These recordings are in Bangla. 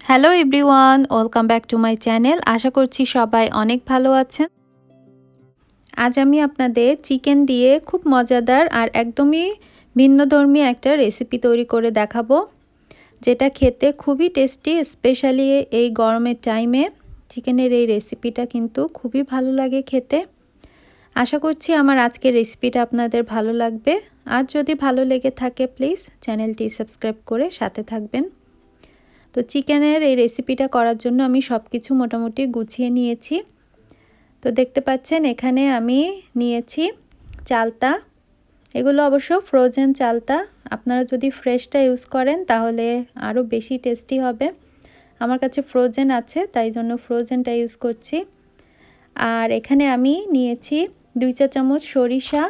Hello everyone, welcome back to my channel. আশা করছি সবাই অনেক ভালো আছেন। আজ আমি আপনাদের চিকেন দিয়ে খুব মজাদার আর একদমই ভিন্নধর্মী একটা রেসিপি তৈরি করে দেখাবো, যেটা খেতে খুবই টেস্টি। স্পেশালি এই গরমের টাইমে চিকেনের এই রেসিপিটা কিন্তু খুবই ভালো লাগে খেতে। আশা করছি আমার আজকের রেসিপিটা আপনাদের ভালো লাগবে। আর যদি ভালো লেগে থাকে প্লিজ চ্যানেলটি সাবস্ক্রাইব করে সাথে থাকবেন। তো চিকেনের এই রেসিপিটা করার জন্য আমি সব কিছু মোটামুটি গুছিয়ে নিয়েছি। তো দেখতে পাচ্ছেন এখানে আমি নিয়েছি চালতা। এগুলো অবশ্য ফ্রোজেন চালতা। আপনারা যদি ফ্রেশটা ইউজ করেন তাহলে আরও বেশি টেস্টি হবে। আমার কাছে ফ্রোজেন আছে, তাই জন্য ফ্রোজেনটা ইউজ করছি। আর এখানে আমি নিয়েছি 2 চা চামচ সরিষা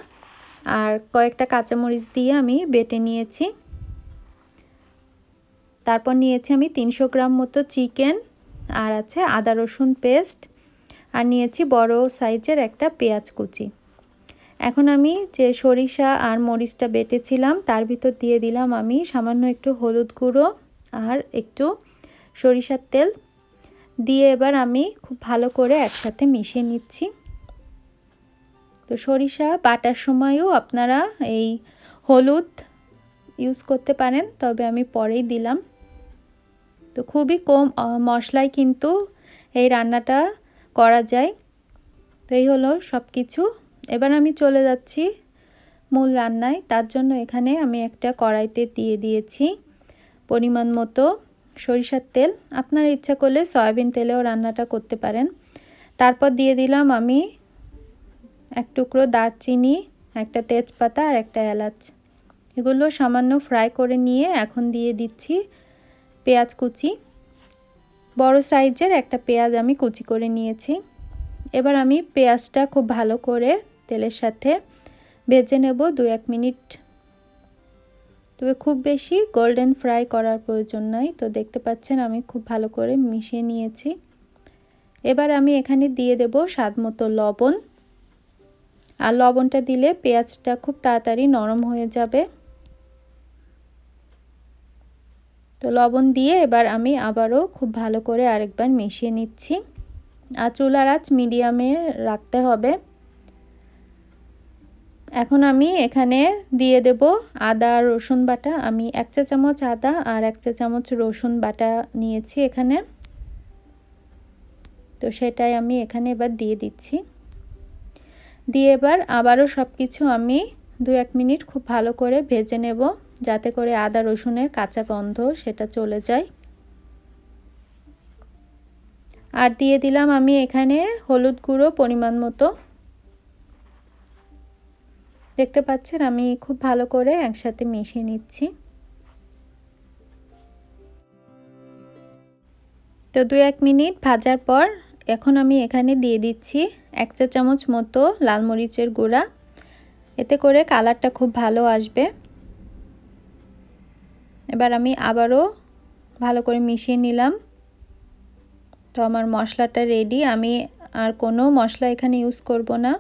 আর কয়েকটা কাঁচামরিচ দিয়ে আমি বেটে নিয়েছি। তারপর নিয়েছি আমি 300 গ্রাম মতো চিকেন, আর আছে আদা রসুন পেস্ট, আর নিয়েছি বড় সাইজের একটা পেঁয়াজ কুচি। এখন আমি যে সরিষা আর মরিচটা বেটেছিলাম তার ভিতর দিয়ে দিলাম আমি সামান্য একটু হলুদ গুঁড়ো আর একটু সরিষার তেল দিয়ে এবার আমি খুব ভালো করে একসাথে মিশিয়ে নিচ্ছি। তো সরিষা বাটার সময়ও আপনারা এই হলুদ ইউজ করতে পারেন, তবে আমি পরেই দিলাম। তো খুবই কম মশলায় কিন্তু এই রান্নাটা করা যায়। তো এই হলো সব কিছু। এবার আমি চলে যাচ্ছি মূল রান্নায়। তার জন্য এখানে আমি একটা কড়াইতে দিয়ে দিয়েছি পরিমাণ মতো সরিষার তেল। আপনারা ইচ্ছা করলে সয়াবিন তেলেও রান্নাটা করতে পারেন। তারপর দিয়ে দিলাম আমি এক টুকরো দারচিনি, একটা তেজপাতা আর একটা এলাচ। এগুলো সামান্য ফ্রাই করে নিয়ে এখন দিয়ে দিচ্ছি পেঁয়াজ কুচি। বড় সাইজের একটা পেঁয়াজ আমি কুচি করে নিয়েছি। এবার আমি পেঁয়াজটা খুব ভালো করে তেলের সাথে ভেজে নেব 2-1 মিনিট। তবে খুব বেশি গোল্ডেন ফ্রাই করার প্রয়োজন নয়। তো দেখতে পাচ্ছেন আমি খুব ভালো করে মিশিয়ে নিয়েছি। এবার আমি এখানে দিয়ে দেব স্বাদ মতো লবণ। আর লবণটা দিলে পেঁয়াজটা খুব তাড়াতাড়ি নরম হয়ে যাবে। তো লবণ দিয়ে এবার আমি আবারও খুব ভালো করে আরেকবার মিশিয়ে নিচ্ছি। আর চুলার আঁচ মিডিয়ামে রাখতে হবে। এখন আমি এখানে দিয়ে দেব আদা রসুন বাটা। আমি 1 চা চামচ আদা আর 1 চা চামচ রসুন বাটা নিয়েছি এখানে। তো সেটাই আমি এখানে এবার দিয়ে দিচ্ছি। দিয়ে এবার আবারও সব কিছু আমি 2-1 মিনিট খুব ভালো করে ভেজে নেব, যাতে করে আদা রসুনের কাঁচা গন্ধ সেটা চলে যায়। আর দিয়ে দিলাম আমি এখানে হলুদ গুঁড়ো পরিমাণ মতো। দেখতে পাচ্ছেন আমি খুব ভালো করে একসাথে মিশিয়ে নিচ্ছি। তো 2-1 মিনিট ভাজার পর এখন আমি এখানে দিয়ে দিচ্ছি 1 চা চামচ মতো লাল মরিচের গুঁড়া। এতে করে কালারটা খুব ভালো আসবে। এবার আমি আবারও ভালো করে মিশিয়ে নিলাম। তো আমার মশলাটা রেডি। আমি আর কোনো মশলা এখানে ইউজ করব না।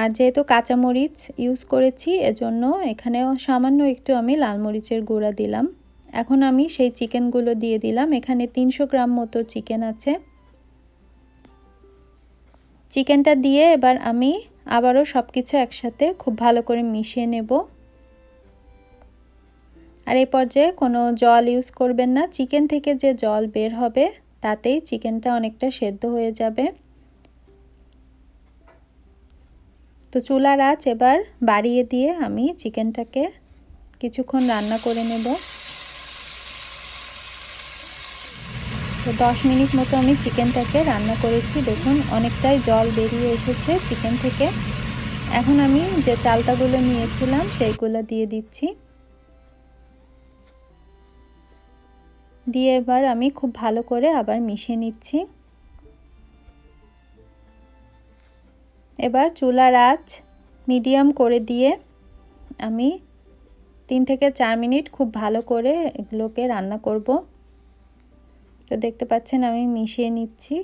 আর যেহেতু কাঁচামরিচ ইউজ করেছি এজন্য এখানেও সামান্য একটু আমি লাল মরিচের গুঁড়া দিলাম। এখন আমি সেই চিকেনগুলো দিয়ে দিলাম। এখানে 300 গ্রাম মতো চিকেন আছে। চিকেনটা দিয়ে এবার আমি আবারও সব কিছু একসাথে খুব ভালো করে মিশিয়ে নেব। আর এই পর্যায়ে কোনো জল ইউজ করবেন না। চিকেন থেকে যে জল বের হবে তাতেই চিকেনটা অনেকটা সেদ্ধ হয়ে যাবে। তো চুলার আঁচ এবার বাড়িয়ে দিয়ে আমি চিকেনটাকে কিছুক্ষণ রান্না করে নেব। তো 10 মিনিট মতো আমি চিকেনটাকে রান্না করেছি। দেখুন অনেকটাই জল বেরিয়ে এসেছে চিকেন থেকে। এখন আমি যে চালতাগুলো নিয়েছিলাম সেইগুলো দিয়ে দিচ্ছি। দিয়ে এবার আমি খুব ভালো করে আবার মিশিয়ে নিচ্ছি। এবার চুলার আঁচ মিডিয়াম করে দিয়ে আমি 3 থেকে 4 মিনিট খুব ভালো করে এগুলোকে রান্না করব। তো দেখতে পাচ্ছেন আমি মিশিয়ে নিচ্ছি।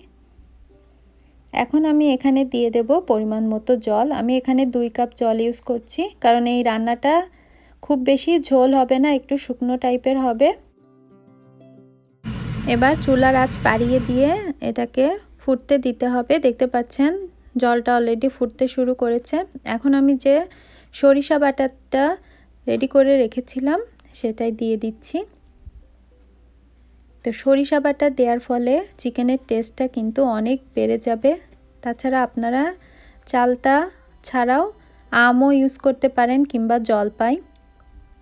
এখন আমি এখানে দিয়ে দেব পরিমাণ মতো জল। আমি এখানে 2 কাপ জল ইউজ করছি, কারণ এই রান্নাটা খুব বেশি ঝোল হবে না, একটু শুকনো টাইপের হবে। এবার চুলার আঁচ বাড়িয়ে দিয়ে এটাকে ফুটতে দিতে হবে। দেখতে পাচ্ছেন জলটা অলরেডি ফুটতে শুরু করেছে। এখন আমি যে সরিষা বাটাটা রেডি করে রেখেছিলাম সেটাই দিয়ে দিচ্ছি। তো সরিষা বাটা দেওয়ার ফলে চিকেনের টেস্টটা কিন্তু অনেক বেড়ে যাবে। তাছাড়া আপনারা চালতা ছাড়াও আমও ইউজ করতে পারেন কিংবা জলপাই।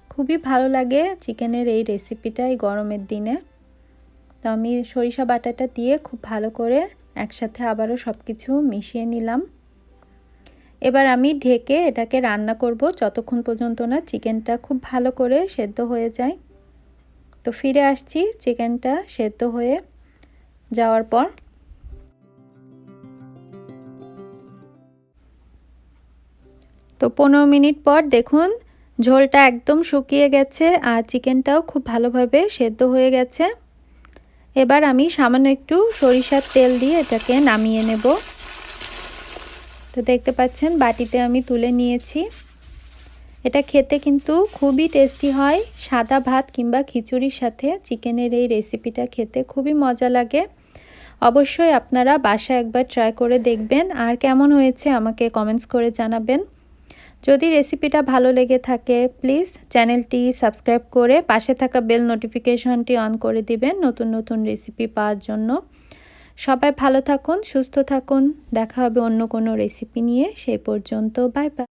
খুবই ভালো লাগে চিকেনের এই রেসিপিটা এই গরমের দিনে। তো আমি সরিষা বাটাটা দিয়ে খুব ভালো করে একসাথে আবারও সব কিছু মিশিয়ে নিলাম। এবার আমি ঢেকে এটাকে রান্না করব যতক্ষণ পর্যন্ত না চিকেনটা খুব ভালো করে সেদ্ধ হয়ে যায়। তো ফিরে আসছি চিকেনটা সেদ্ধ হয়ে যাওয়ার পর। তো 15 মিনিট পর দেখুন ঝোলটা একদম শুকিয়ে গেছে আর চিকেনটাও খুব ভালোভাবে সেদ্ধ হয়ে গেছে। এবার আমি সামান্য একটু সরিষার তেল দিয়ে এটাকে নামিয়ে নেব। তো দেখতে পাচ্ছেন বাটিতে আমি তুলে নিয়েছি। এটা খেতে কিন্তু খুবই টেস্টি হয়। সাদা ভাত কিংবা খিচুড়ির সাথে চিকেনের এই রেসিপিটা খেতে খুবই মজা লাগে। অবশ্যই আপনারা বাসায় একবার ট্রাই করে দেখবেন আর কেমন হয়েছে আমাকে কমেন্টস করে জানাবেন। যদি রেসিপিটা ভালো লেগে থাকে প্লিজ চ্যানেলটি সাবস্ক্রাইব করে পাশে থাকা বেল নোটিফিকেশনটি অন করে দিবেন নতুন নতুন রেসিপি পাওয়ার জন্য। সবাই ভালো থাকুন, সুস্থ থাকুন। দেখা হবে অন্য কোনো রেসিপি নিয়ে। সেই পর্যন্ত বাই বাই।